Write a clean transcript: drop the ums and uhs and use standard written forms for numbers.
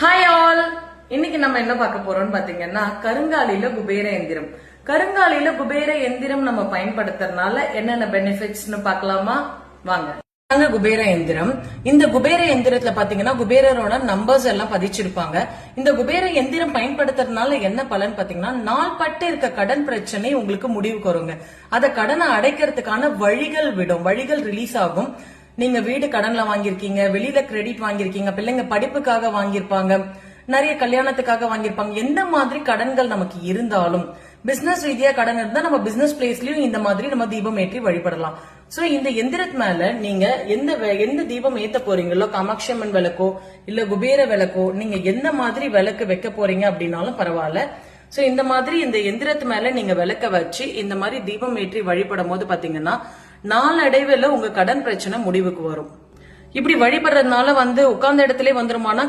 Hi all. இன்னைக்கு நம்ம என்ன பார்க்க போறோம்னு பாத்தீங்கன்னா கருங்காலில குபேர எந்திரம். கருங்காலில குபேர எந்திரம் நம்ம பயன்படுத்துறதுனால என்னென்ன பெனிஃபிட்ஸ்னு பார்க்கலாமா? வாங்க. குபேர எந்திரம். இந்த குபேர எந்திரத்துல பாத்தீங்கன்னா குபேரரோட நம்பர்ஸ் எல்லாம் பதிச்சிருப்பாங்க. இந்த குபேர எந்திரம் பயன்படுத்துறதுனால என்ன பலன் பாத்தீங்கன்னா நாள்பட்டு இருக்க கடன் பிரச்சனை உங்களுக்கு முடிவுக்கு வருங்க. அத கடனை அடைக்கிறதுக்கான வழிகள் ரிலீஸ் ஆகும். நீங்க வீடு கடன்ல வாங்கிருக்கீங்க, வெளியில கிரெடிட் வாங்கிருக்கீங்க, பிள்ளைங்க படிப்புக்காக வாங்கிருப்பாங்க, நிறைய கல்யாணத்துக்காக வாங்கிருப்பாங்க. எந்த மாதிரி கடன்கள் நமக்கு இருந்தாலும் பிசினஸ் ரீதியா கடன் இருந்தா நம்ம பிசினஸ் பிளேஸ்லயும் இந்த மாதிரி நம்ம தீபம் ஏற்றி வழிபடலாம். சோ இந்த எந்திரத்து மேல நீங்க எந்த தீபம் ஏத்த போறீங்களோ, காமாட்சி அம்மன் விளக்கோ இல்ல குபேர விளக்கோ, நீங்க எந்த மாதிரி விளக்கு வைக்க போறீங்க அப்படின்னாலும் பரவாயில்ல. சோ இந்த மாதிரி இந்த எந்திரத்து மேல நீங்க விளக்க வச்சு இந்த மாதிரி தீபம் ஏற்றி வழிபடும் போது பாத்தீங்கன்னா நாளடைவுல உங்க கடன் பிரச்சனை முடிவுக்கு வரும். இப்படி வழிபடுறதுனால உட்கார்ந்த இடத்துல வந்துருமானா